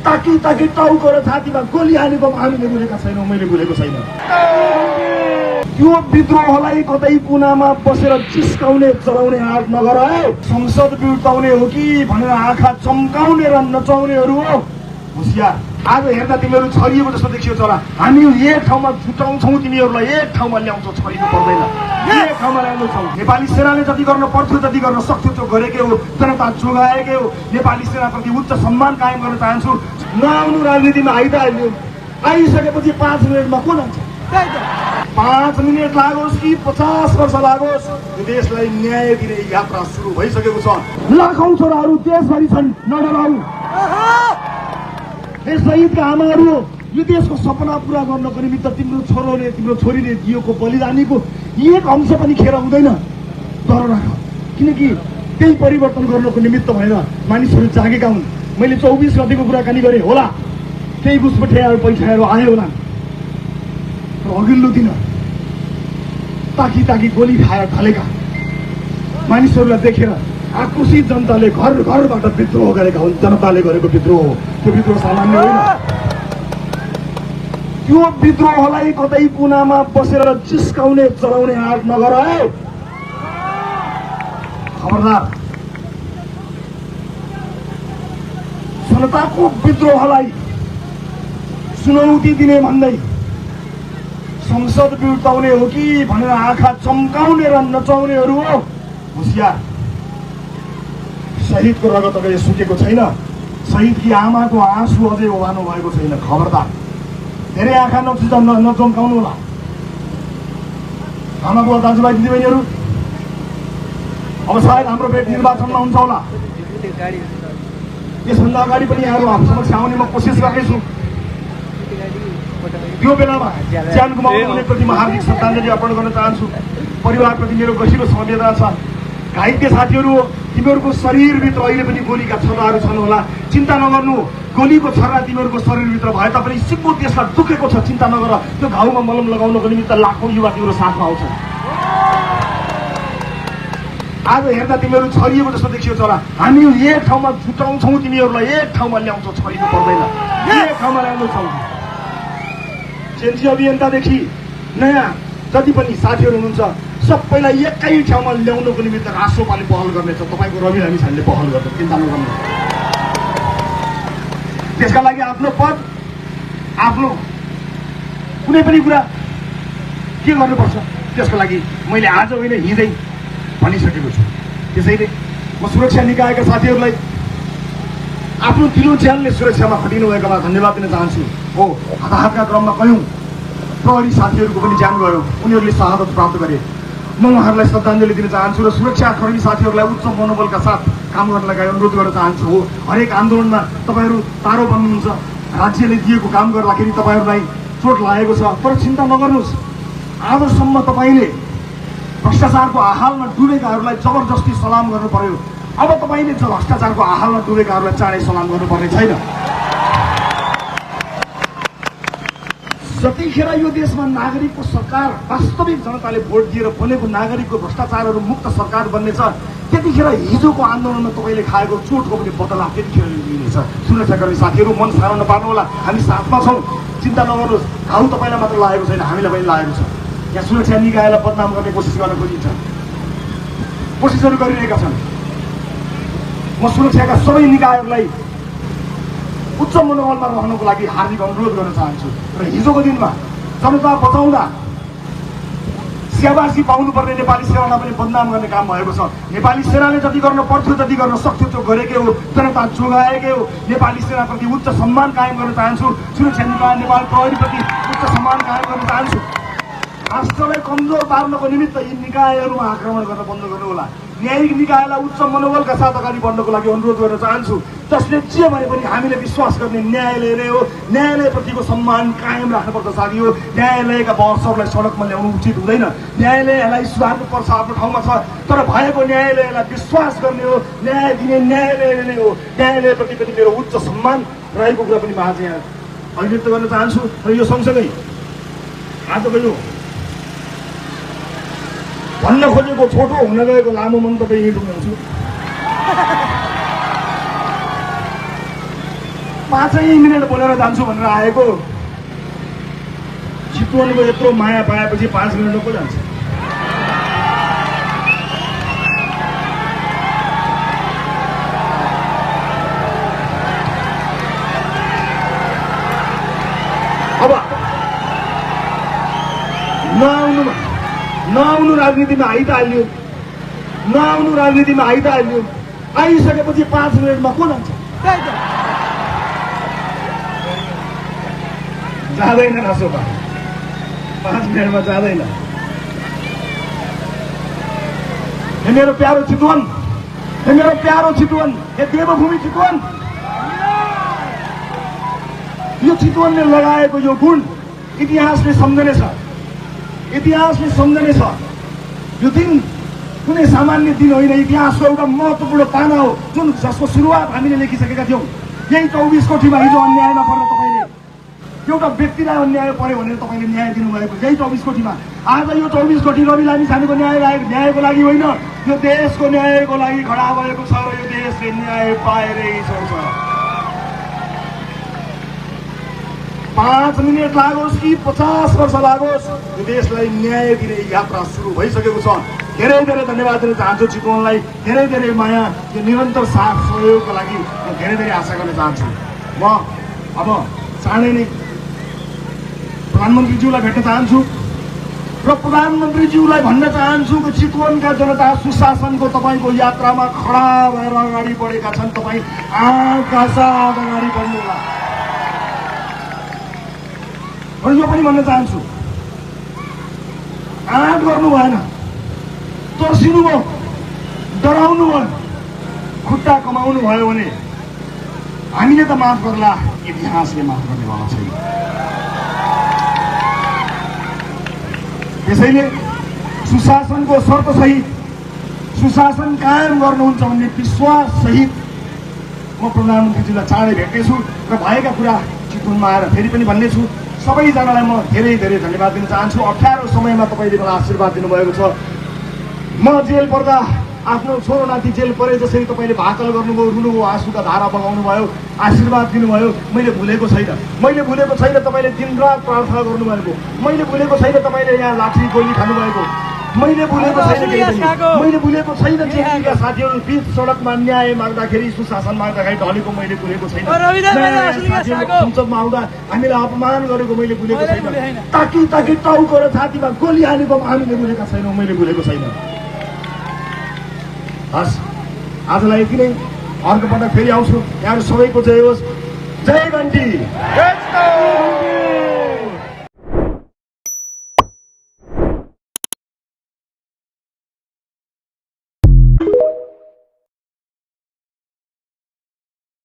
ताकि ताकि टाउको र छातीमा गोली हानेको हामीले बुझेका छैनौँ, मैले बुझेको छैन। त्यो विद्रोहलाई कतै कुनामा बसेर चिस्काउने चलाउने आँट नगर है। संसद बिउताउने हो कि भनेर आँखा चम्काउने र नचाउनेहरू हो होसियार। आज हेर्दा तिमीहरू छरिएको जस्तो देखियो चरा। हामी एक ठाउँमा छुटाउँछौँ, तिमीहरूलाई एक ठाउँमा ल्याउँछौँ, छरिनु पर्दैन, एक ठाउँमा ल्याउनु छौँ। नेपाली सेनाले जति गर्न पर्थ्यो जति गर्न सक्थ्यो त्यो गरेकै हो, जनता जोगाएकै हो। नेपाली सेनाप्रति उच्च सम्मान कायम गर्न चाहन्छु। नआउनु राजनीतिमा आइसकेपछि 5 मिनटमा को जान्छ? 5 मिनट लागोस् कि 50 वर्ष लागोस्, यो देशलाई न्याय दिने यात्रा सुरु भइसकेको छ। लाखौं छोराहरू देशभरि छन्, नडराउ। शहीदका आमाहरू, यो देशको सपना पूरा गर्नको निमित्त तिम्रो छोरोले तिम्रो छोरीले दिएको बलिदानीको एक अंश पनि खेर हुँदैन। डर राख, किनकि त्यही परिवर्तन गर्नको निमित्त भएर मानिसहरू जागेका हुन्। मैले 24 गतिको कुराकानी गरेँ होला, केही घुसपठियाहरू पैसाहरू आयो होला, तर अघिल्लो दिन ताकि ताकि गोली खाएर ढलेका मानिसहरूलाई देखेर आक्रोशित जनताले घर घरबाट विद्रोह गरेका हुन्। जनताले गरेको विद्रोह हो, त्यो विद्रोह सामान्य होइन। त्यो विद्रोहलाई कतै कुनामा बसेर चिस्काउने चलाउने आँट नगर है। खबरदार, जनताको विद्रोहलाई चुनौती दिने भन्दै संसद बिउताउने हो कि भनेर आँखा चम्काउने र नचाउनेहरू हो होसियार। शहीदको रगत अझै सुकेको छैन, शहीदकी आमाको आँसु अझै ओभानो भएको छैन। खबरदार, धेरै आँखा नचम्काउनु होला। आमा बुवा दाजुभाइ दिदीबहिनीहरू, अब सायद हाम्रो भेट निर्वाचनमा हुन्छ होला। यसभन्दा अगाडि पनि यहाँहरू हाम्रो समक्ष आउने म कोसिस गर्नेछु। त्यो बेलामा ज्यान गुमाउनेप्रति म हार्दिक श्रद्धाञ्जली अर्पण गर्न चाहन्छु। परिवारप्रति मेरो गहिरो संवेदना छ। घाइते साथीहरू, तिमीहरूको शरीरभित्र अहिले पनि गोलीका छर्राहरू छन् होला, चिन्ता नगर्नु। गोलीको छर्रा तिमीहरूको शरीरभित्र भए तापनि सिक्को देशलाई दुखेको छ, चिन्ता नगर। त्यो घाउमा मलम लगाउनको निमित्त लाखौं युवा तिम्रो साथमा आउँछन्। आज हेर्दा तिमीहरू छरिएको जस्तो देखियो चरा। हामी एक ठाउँमा छुटाउँछौँ, तिमीहरूलाई एक ठाउँमा ल्याउँछौँ, छरिनु पर्दैन, एक ठाउँमा ल्याउनु छौँ। केन्द्रीय अभियन्तादेखि नयाँ जति पनि साथीहरू हुनुहुन्छ सबैलाई एकै ठाउँमा ल्याउनको निमित्त राष्ट्रपाले पहल गर्नेछ। तपाईँको रवि लामिछानेले पहल गर्छ, चिन्ता नगर्नु। त्यसका लागि आफ्नो पद, आफ्नो कुनै पनि कुरा के गर्नुपर्छ, त्यसको लागि मैले आज होइन हिजै भनिसकेको छु। त्यसैले म सुरक्षा निकायका साथीहरूलाई आफ्नो दिलो ज्यानले सुरक्षामा खटिनु भएकोमा धन्यवाद दिन चाहन्छु। हो, हताहतका क्रममा कयौं प्रहरी साथीहरूको पनि ज्यान गयो, उनीहरूले शहादत प्राप्त गरे। म उहाँहरूलाई श्रद्धाञ्जली दिन चाहन्छु र सुरक्षाकर्मी साथीहरूलाई उच्च मनोबलका साथ काम गर्नलाई अनुरोध गर्न चाहन्छु। हो, हरेक आन्दोलनमा तपाईँहरू तारो बन्नुहुन्छ, राज्यले दिएको काम गर्दाखेरि तपाईँहरूलाई चोट लागेको छ, तर चिन्ता नगर्नुहोस्। आजसम्म तपाईँले भ्रष्टाचारको आहालमा डुबेकाहरूलाई जबरजस्ती सलाम गर्नु पर्यो, अब तपाईँले भ्रष्टाचारको आहालमा डुबेकाहरूलाई चाँडै सलाम गर्नुपर्ने छैन। जतिखेर यो देशमा नागरिकको सरकार, वास्तविक जनताले भोट दिएर बनेको नागरिकको भ्रष्टाचारहरू मुक्त सरकार बन्नेछ, त्यतिखेर हिजोको आन्दोलनमा तपाईँले खाएको चोटको पनि बदला त्यतिखेर लिइनेछ। सुरक्षाकर्मी साथीहरू, मन सानो नपार्नु होला, हामी साथमा छौँ, चिन्ता नगर्नुहोस्। घाउ तपाईँलाई मात्र लागेको छैन, हामीलाई पनि लागेको छ। यहाँ सुरक्षा निकायलाई बदनाम गर्ने कोसिस गर्न खोजिन्छ, कोसिसहरू गरिरहेका छन्। म सुरक्षाका सबै निकायहरूलाई उच्च मनोबलमा रहनको लागि हार्दिक अनुरोध गर्न चाहन्छु। र हिजोको दिनमा जनता बचाउँदा स्याबासी पाउनुपर्ने नेपाली सेनालाई पनि बदनाम गर्ने काम भएको छ। नेपाली सेनाले जति गर्न पर्थ्यो जति गर्न सक्थ्यो त्यो गरेकै हो, जनता जोगाएकै हो। नेपाली सेनाप्रति उच्च सम्मान कायम गर्न चाहन्छु। सुरक्षा निकाय नेपाल प्रहरीप्रति उच्च सम्मान कायम गर्न चाहन्छु। राष्ट्रलाई कमजोर पार्नको निमित्त यी निकायहरूमा आक्रमण गर्न बन्द गर्नु होला। न्यायिक निकायलाई उच्च मनोबलका साथ अगाडि बढ्नको लागि अनुरोध गर्न चाहन्छु। जसले जे भने पनि हामीले विश्वास गर्ने न्यायालय नै हो। न्यायालयप्रतिको सम्मान कायम राख्नुपर्छ साथी हो। न्यायालयका बहसहरूलाई सडकमा ल्याउनु उचित हुँदैन। न्यायालयलाई सुधार्नुपर्छ, आफ्नो ठाउँमा छ, तर भएको न्यायालयलाई विश्वास गर्ने हो, न्याय दिने न्यायालय नै हो। न्यायालयप्रति पनि मेरो उच्च सम्मान रहेको कुरा पनि म आज यहाँ अभिव्यक्त गर्न चाहन्छु। र यो सँगसँगै आजको यो भन्न खोजेको छोटो हुन गएको लामो मन्तव्य यहीँ टुङ्गाउँछु। 5 मिनट बोलेर जान्छु भनेर आएको चितवनको यत्रो माया पाएपछि 5 मिनटमा पो जान्छ। अब नआउनु राजनीतिमा आइहाल्यो, नआउनु राजनीतिमा आइहाल्यो। आइसकेपछि 5 मिनटमा को जान्छ? जाँदैन नसोपा, 5 मिनटमा जाँदैन। हे मेरो प्यारो चितवन, हे मेरो प्यारो चितवन, हे देवभूमि चितवन, यो चितवनले लगाएको यो गुण इतिहासले सम्झनेछ, इतिहासले सम्झनेछ। यो दिन कुनै सामान्य दिन होइन, इतिहासको एउटा महत्त्वपूर्ण पाना हो जुन जसको सुरुवात हामीले लेखिसकेका थियौँ। यही 24 कोठीमा हिजो अन्यायमा पर्दा तपाईँले एउटा व्यक्तिलाई अन्याय पर्यो भनेर तपाईँले न्याय दिनुभएको, यही 24 कोठीमा। आज यो 24 कोठी रवि लामिछानेको न्यायको लागि होइन, यो देशको न्यायको लागि खडा भएको छ र यो देशले न्याय पाएरै छोड्छ। 5 मिनट लागोस् कि 50 वर्ष लागोस्, यो देशलाई न्याय दिने यात्रा सुरु भइसकेको छ। धेरै धेरै धन्यवाद दिन चाहन्छु चितवनलाई, धेरै धेरै माया, यो निरन्तर साथ सहयोगको लागि म धेरै धेरै आशा गर्न चाहन्छु। म अब चाँडै नै प्रधानमन्त्रीज्यूलाई भेट्न चाहन्छु र प्रधानमन्त्रीज्यूलाई भन्न चाहन्छु कि चितवनका जनता सुशासनको तपाईँको यात्रामा खडा भएर अगाडि बढेका छन्। तपाईँ आँखका साथ अगाडि बढ्नुहोला। र यो पनि भन्न चाहन्छु, आँट गर्नु भएन, तर्सिनु भयो, डराउनु भयो, खुट्टा कमाउनु भयो भने हामीले त माफ गर्ला, इतिहासले माफ गर्नेवाला छैन। त्यसैले सुशासनको शर्तसहित सुशासन कायम गर्नुहुन्छ भन्ने विश्वास सहित म प्रधानमन्त्रीजीलाई चाँडै भेट्नेछु र भएका कुरा चितवनमा आएर फेरि पनि भन्नेछु। सबैजनालाई म धेरै धेरै धन्यवाद दिन चाहन्छु। अप्ठ्यारो समयमा तपाईँले मलाई आशीर्वाद दिनुभएको छ। म जेल पर्दा आफ्नो छोरो नाति जेल परे जसरी तपाईँले भाकल गर्नुभयो, रुनुभयो, आँसुका धारा बगाउनु भयो, आशीर्वाद दिनुभयो, मैले भुलेको छैन। मैले भुलेको छैन तपाईँले दिनरात प्रार्थना गर्नुभएको, मैले भुलेको छैन तपाईँले यहाँ लाठी गोली खानुभएको, मैले भुलेको छैन। मैले भुलेको छैन जेलका साथीहरू बीच सडकमा न्याय माग्दाखेरि, सुशासन माग्दाखेरि ढलेको मैले भुलेको छैन। संसदमा आउँदा हामीलाई अपमान गरेको मैले भुलेको छैन। ताकि ताकि टाउको र छातीमा गोली हालेको हामीले भुलेका छैनौँ, मैले भुलेको छैन। हस्, आजलाई यति नै। अर्को पटक फेरि आउँछु। यहाँहरू सबैको जय होस्। जय घन्टी।